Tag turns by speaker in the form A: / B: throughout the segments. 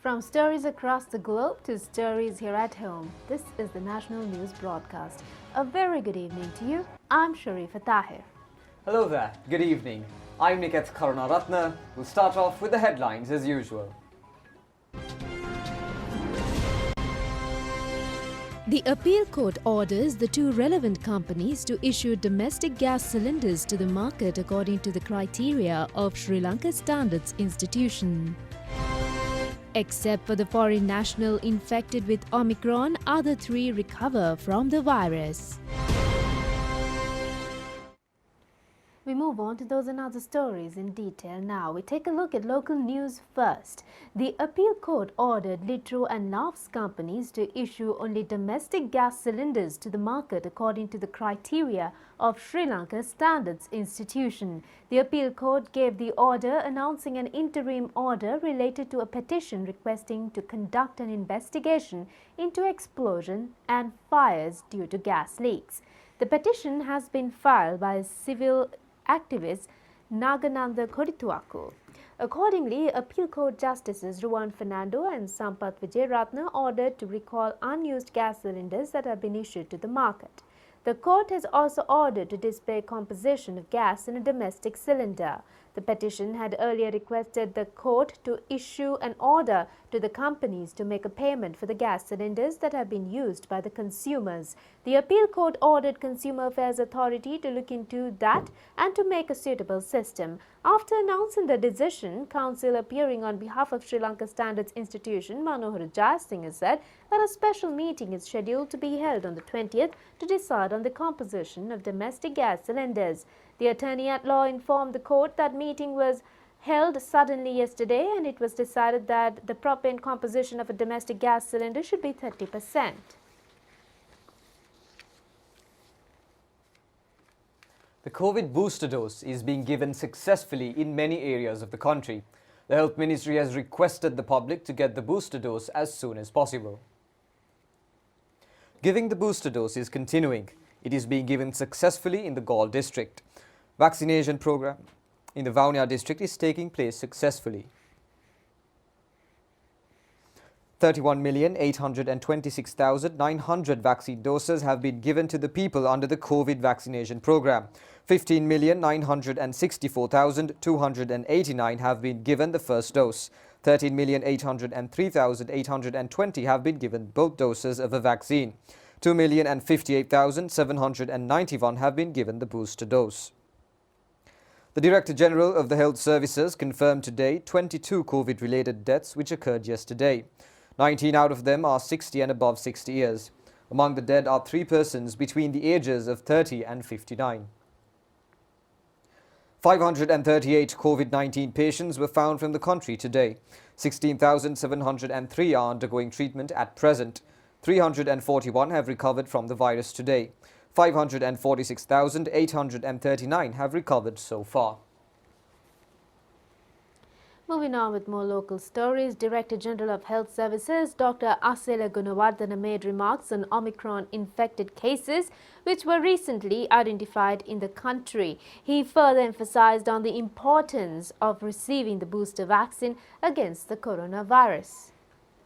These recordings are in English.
A: From stories across the globe to stories here at home, this is the National News Broadcast. A very good evening to you. I'm Sharifa Tahir.
B: Hello there, good evening. I'm Niket Karunaratne. We'll start off with the headlines as usual.
C: The appeal court orders the two relevant companies to issue domestic gas cylinders to the market according to the criteria of Sri Lanka Standards Institution. Except for the foreign national infected with Omicron, other three recover from the virus.
A: We move on to those and other stories in detail now. We take a look at local news first. The appeal court ordered Litro and Naf's companies to issue only domestic gas cylinders to the market according to the criteria of Sri Lanka Standards Institution. The appeal court gave the order announcing an interim order related to a petition requesting to conduct an investigation into explosion and fires due to gas leaks. The petition has been filed by civil activist Nagananda Kodituaku. Accordingly, appeal court justices Ruwan Fernando and Sampath Vijayratna ordered to recall unused gas cylinders that have been issued to the market. The court has also ordered to display composition of gas in a domestic cylinder. The petition had earlier requested the court to issue an order to the companies to make a payment for the gas cylinders that have been used by the consumers. The appeal court ordered Consumer Affairs Authority to look into that and to make a suitable system. After announcing the decision, counsel appearing on behalf of Sri Lanka Standards Institution, Manohar Jayasinghe, said that a special meeting is scheduled to be held on the 20th to decide on the composition of domestic gas cylinders. The attorney at law informed the court that meeting was held suddenly yesterday and it was decided that the propane composition of a domestic gas cylinder should be 30%.
B: The COVID booster dose is being given successfully in many areas of the country. The Health Ministry has requested the public to get the booster dose as soon as possible. Giving the booster dose is continuing. It is being given successfully in the Galle district. Vaccination program in the Vaunia district is taking place successfully. 31,826,900 vaccine doses have been given to the people under the COVID vaccination program. 15,964,289 have been given the first dose. 13,803,820 have been given both doses of a vaccine. 2,058,791 have been given the booster dose. The Director General of the Health Services confirmed today 22 COVID-related deaths which occurred yesterday. 19 out of them are 60 and above 60 years. Among the dead are 3 persons between the ages of 30 and 59. 538 COVID-19 patients were found from the country today. 16,703 are undergoing treatment at present. 341 have recovered from the virus today. 546,839 have recovered so far.
A: Moving on with more local stories, Director General of Health Services Dr. Asela Gunawardana made remarks on Omicron-infected cases which were recently identified in the country. He further emphasized on the importance of receiving the booster vaccine against the coronavirus.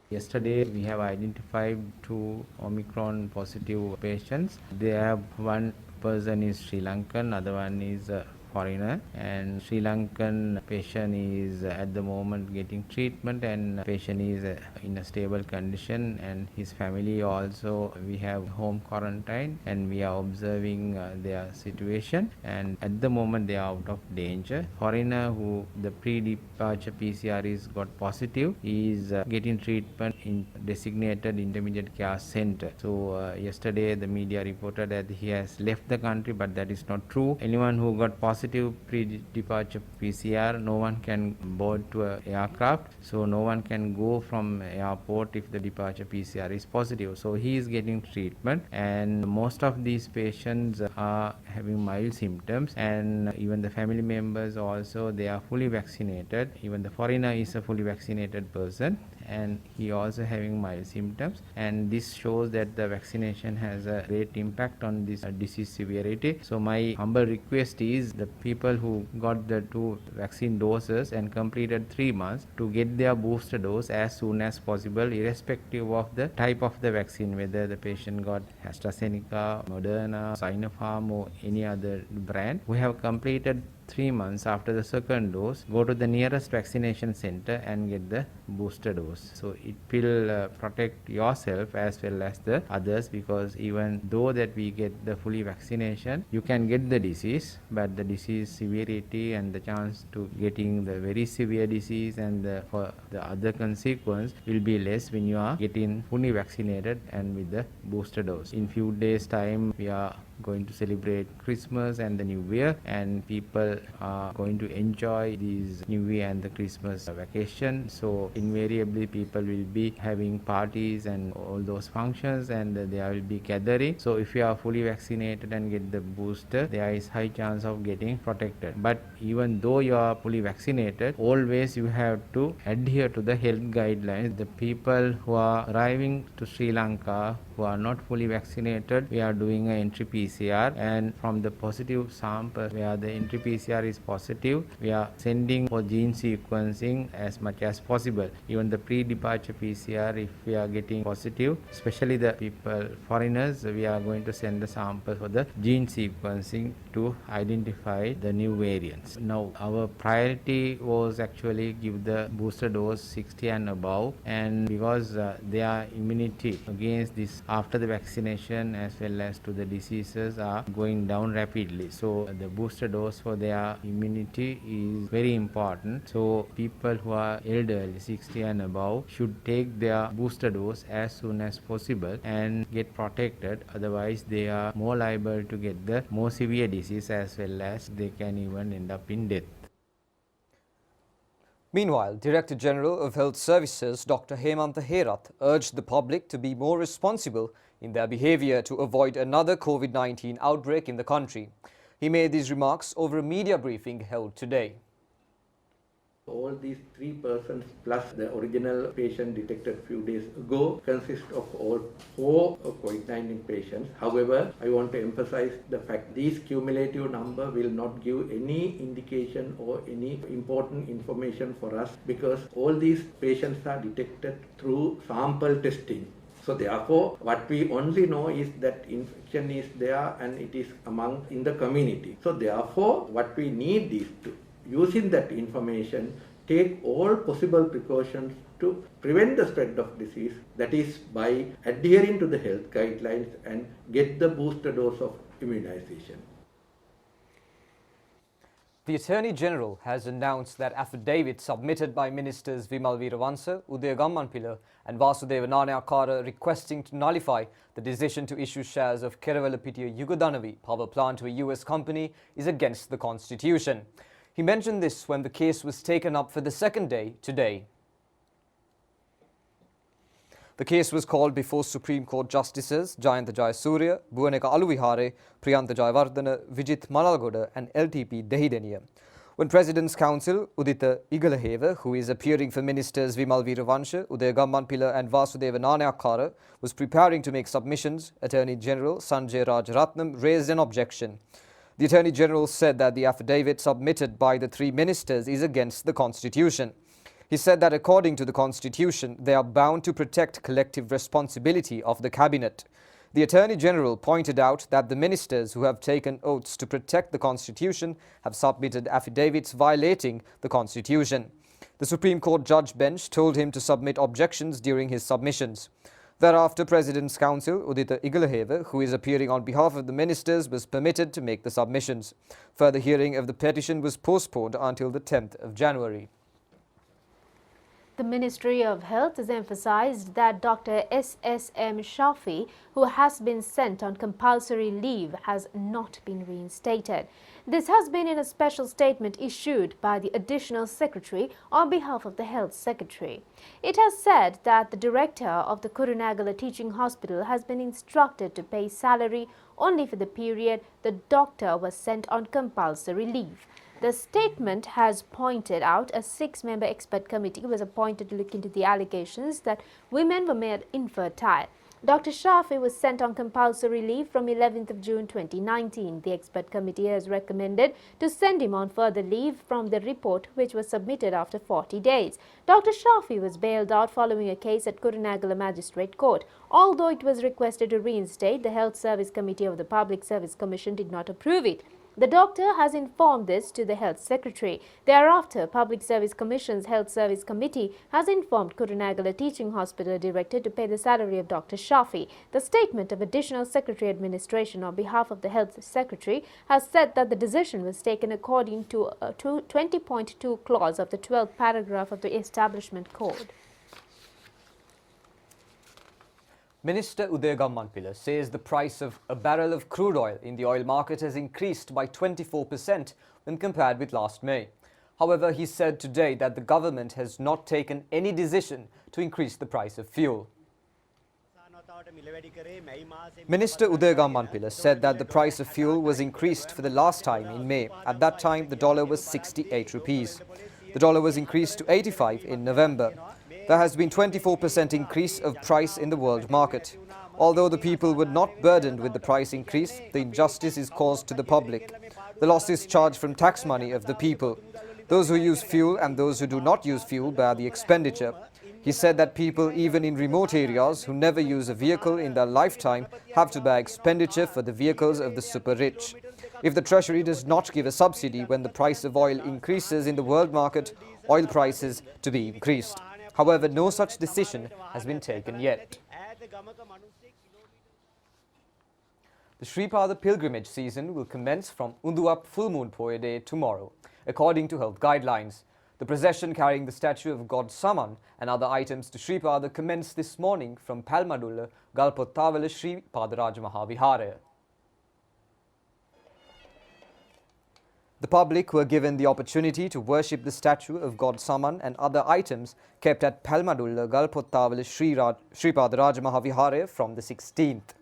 D: Yesterday, we have identified 2 Omicron positive patients. They have one person is Sri Lankan, other one is foreigner, and Sri Lankan patient is at the moment getting treatment, and patient is in a stable condition, and his family also we have home quarantine and we are observing their situation, and at the moment they are out of danger. Foreigner who the pre-departure PCR is got positive is getting treatment in designated intermediate care center. So yesterday the media reported that he has left the country, but that is not true. Anyone who got positive pre-departure PCR, no one can board to an aircraft, so no one can go from airport if the departure PCR is positive. So he is getting treatment, and most of these patients are having mild symptoms, and even the family members also, they are fully vaccinated. Even the foreigner is a fully vaccinated person, and he also having mild symptoms, and this shows that the vaccination has a great impact on this disease severity. So my humble request is the people who got the 2 vaccine doses and completed 3 months to get their booster dose as soon as possible, irrespective of the type of the vaccine, whether the patient got AstraZeneca, Moderna, Sinopharm or any other brand. We have completed 3 months after the second dose, go to the nearest vaccination center and get the booster dose. So it will protect yourself as well as the others, because even though that we get the fully vaccination, you can get the disease, but the disease severity and the chance to getting the very severe disease and for the other consequence will be less when you are getting fully vaccinated and with the booster dose. In few days time we are going to celebrate Christmas and the New Year, and people are going to enjoy these New Year and the Christmas vacation. So invariably people will be having parties and all those functions, and there will be gathering. So if you are fully vaccinated and get the booster, there is high chance of getting protected. But even though you are fully vaccinated, always you have to adhere to the health guidelines. The people who are arriving to Sri Lanka who are not fully vaccinated, we are doing an entry PCR, and from the positive sample where the entry PCR is positive, we are sending for gene sequencing as much as possible. Even the pre-departure PCR, if we are getting positive, especially the people, foreigners, we are going to send the sample for the gene sequencing to identify the new variants. Now our priority was actually give the booster dose 60 and above, and because their immunity against this after the vaccination as well as to the diseases are going down rapidly. So the booster dose for their immunity is very important. So people who are elderly, 60 and above, should take their booster dose as soon as possible and get protected. Otherwise they are more liable to get the more severe disease as well as they can even end up in death.
B: Meanwhile, Director General of Health Services Dr. Hemantha Herath urged the public to be more responsible in their behaviour to avoid another COVID-19 outbreak in the country. He made these remarks over a media briefing held today.
E: All these 3 persons plus the original patient detected few days ago consist of all 4 COVID-19 patients. However, I want to emphasize the fact this cumulative number will not give any indication or any important information for us, because all these patients are detected through sample testing. So therefore, what we only know is that infection is there and it is among in the community. So therefore, what we need is to, using that information, take all possible precautions to prevent the spread of disease, that is by adhering to the health guidelines and get the booster dose of immunization.
B: The Attorney General has announced that affidavits submitted by Ministers Vimal Weerawansa, Udaya Gammanpila and Vasudeva Nanayakkara requesting to nullify the decision to issue shares of Kerawalapitiya Yugadanavi power plant to a US company is against the Constitution. He mentioned this when the case was taken up for the second day today. The case was called before Supreme Court Justices Jayantha Jayasuriya, Bhuwaneka Aluvihare, Priyantha Jayawardena, Vijith Malalgoda and LTP Dehideniya. When President's Counsel Udita Igalaheva, who is appearing for Ministers Vimal Weerawansa, Udaya Gammanpila and Vasudeva Nanayakkara, was preparing to make submissions, Attorney General Sanjay Rajaratnam raised an objection. The Attorney General said that the affidavit submitted by the 3 ministers is against the Constitution. He said that according to the Constitution, they are bound to protect collective responsibility of the Cabinet. The Attorney General pointed out that the ministers who have taken oaths to protect the Constitution have submitted affidavits violating the Constitution. The Supreme Court judge bench told him to submit objections during his submissions. Thereafter, President's Counsel Udita Igalaheva, who is appearing on behalf of the ministers, was permitted to make the submissions. Further hearing of the petition was postponed until the 10th of January.
A: The Ministry of Health has emphasized that Dr. S.S.M. Shafi, who has been sent on compulsory leave, has not been reinstated. This has been in a special statement issued by the Additional Secretary on behalf of the Health Secretary. It has said that the director of the Kurunagala Teaching Hospital has been instructed to pay salary only for the period the doctor was sent on compulsory leave. The statement has pointed out a 6-member expert committee was appointed to look into the allegations that women were made infertile. Dr. Shafi was sent on compulsory leave from 11th of June 2019. The expert committee has recommended to send him on further leave from the report, which was submitted after 40 days. Dr. Shafi was bailed out following a case at Kurunegala Magistrate Court. Although it was requested to reinstate, the Health Service Committee of the Public Service Commission did not approve it. The doctor has informed this to the Health Secretary. Thereafter, Public Service Commission's Health Service Committee has informed Kurunegala Teaching Hospital Director to pay the salary of Dr. Shafi. The statement of Additional Secretary Administration on behalf of the Health Secretary has said that the decision was taken according to 20.2 clause of the 12th paragraph of the Establishment Code.
B: Minister Udaya Gammanpilla says the price of a barrel of crude oil in the oil market has increased by 24% when compared with last May. However, he said today that the government has not taken any decision to increase the price of fuel. Minister Udaya Gammanpilla said that the price of fuel was increased for the last time in May. At that time, the dollar was 68 rupees. The dollar was increased to 85 in November. There has been 24% increase of price in the world market. Although the people were not burdened with the price increase, the injustice is caused to the public. The loss is charged from tax money of the people. Those who use fuel and those who do not use fuel bear the expenditure. He said that people even in remote areas who never use a vehicle in their lifetime have to bear expenditure for the vehicles of the super rich. If the Treasury does not give a subsidy when the price of oil increases in the world market, oil prices to be increased. However, no such decision has been taken yet. The Sripada pilgrimage season will commence from Unduap full moon Poya day tomorrow, according to health guidelines. The procession carrying the statue of God Saman and other items to Sripada commenced this morning from Palmadulla, Galpottavala Sripada Rajamahavihara. The public were given the opportunity to worship the statue of God Saman and other items kept at Palmadulla, Galpottavala Sripada Rajamahavihara from the 16th.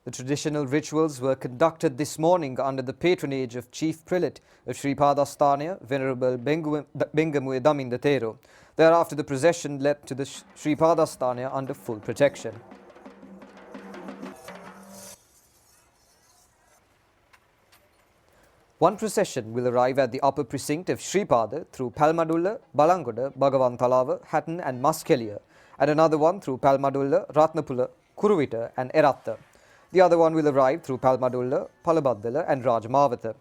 B: The traditional rituals were conducted this morning under the patronage of Chief Prelate of Sripada Sthanaya, Venerable Bengamu Damindatero. Thereafter, the procession led to the Sripada Sthanaya under full protection. One procession will arrive at the upper precinct of Sripada through Palmadulla, Balangoda, Bhagavantalava, Hatton and Maskelia, and another one through Palmadulla, Ratnapula, Kuruvita and Eratta. The other one will arrive through Palmadulla, Palabaddala and Rajamavata.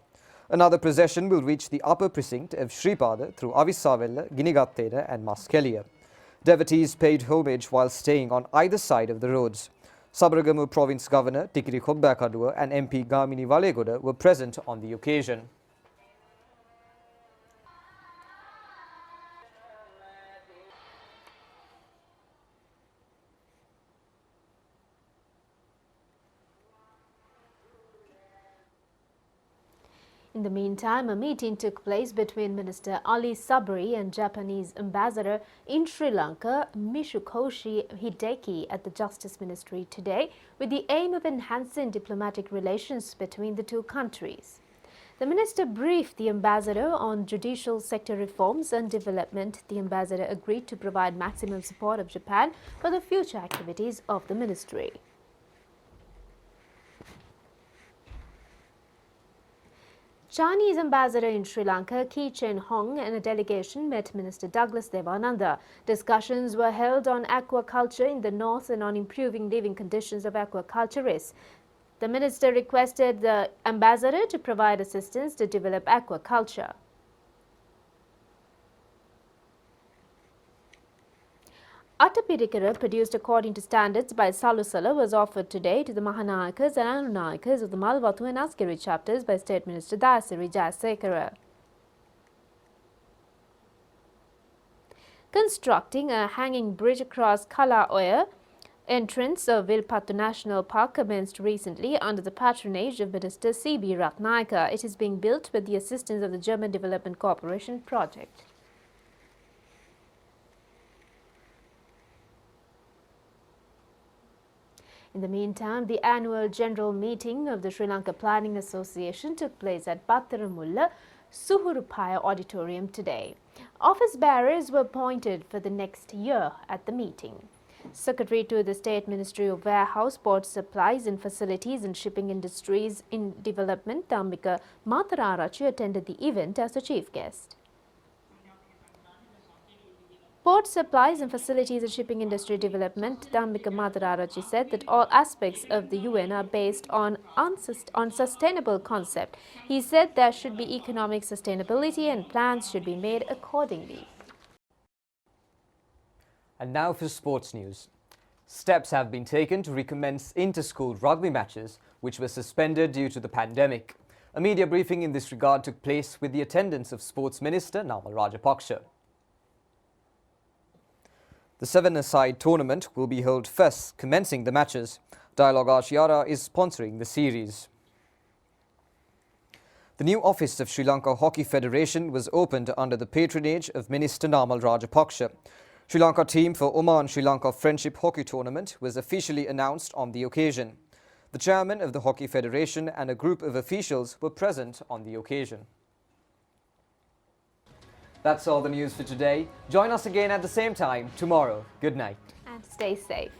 B: Another procession will reach the upper precinct of Sripada through Avissavella, Ginigatteda and Maskelia. Devotees paid homage while staying on either side of the roads. Sabaragamu Province Governor Tikiri Khobbakadua and MP Gamini Valegoda were present on the occasion.
A: In the meantime, a meeting took place between Minister Ali Sabri and Japanese ambassador in Sri Lanka, Mitsukoshi Hideki, at the Justice Ministry today, with the aim of enhancing diplomatic relations between the two countries. The minister briefed the ambassador on judicial sector reforms and development. The ambassador agreed to provide maximum support of Japan for the future activities of the ministry. Chinese ambassador in Sri Lanka, Ki Chen Hong, and a delegation met Minister Douglas Devananda. Discussions were held on aquaculture in the north and on improving living conditions of aquaculturists. The minister requested the ambassador to provide assistance to develop aquaculture. Attapirikara, produced according to standards by Salusala, was offered today to the Mahanayakas and Anunayakas of the Malvathu and Askeri chapters by State Minister Dayasiri Jayasekara. constructing a hanging bridge across Kalaoya entrance of Vilpattu National Park commenced recently under the patronage of Minister C.B. Ratnayaka. It is being built with the assistance of the German Development Corporation project. In the meantime, the annual general meeting of the Sri Lanka Planning Association took place at Battaramulla Suhurupaya Auditorium today. Office bearers were appointed for the next year at the meeting. Secretary to the State Ministry of Warehouse, Port Supplies and Facilities and Shipping Industries in Development, Dhammika Mathararachi, attended the event as the chief guest. Port Supplies and Facilities and Shipping Industry Development, Dhammika Mathararachi said that all aspects of the UN are based on sustainable concept. He said there should be economic sustainability and plans should be made accordingly.
B: And now for sports news. Steps have been taken to recommence inter-school rugby matches, which were suspended due to the pandemic. A media briefing in this regard took place with the attendance of Sports Minister Namal Rajapaksa. The seven-a-side tournament will be held first, commencing the matches. Dialogue Ashiara is sponsoring the series. The new office of Sri Lanka Hockey Federation was opened under the patronage of Minister Namal Rajapaksa. Sri Lanka team for Oman-Sri Lanka Friendship Hockey Tournament was officially announced on the occasion. The chairman of the Hockey Federation and a group of officials were present on the occasion. That's all the news for today. Join us again at the same time tomorrow. Good night.
A: And stay safe.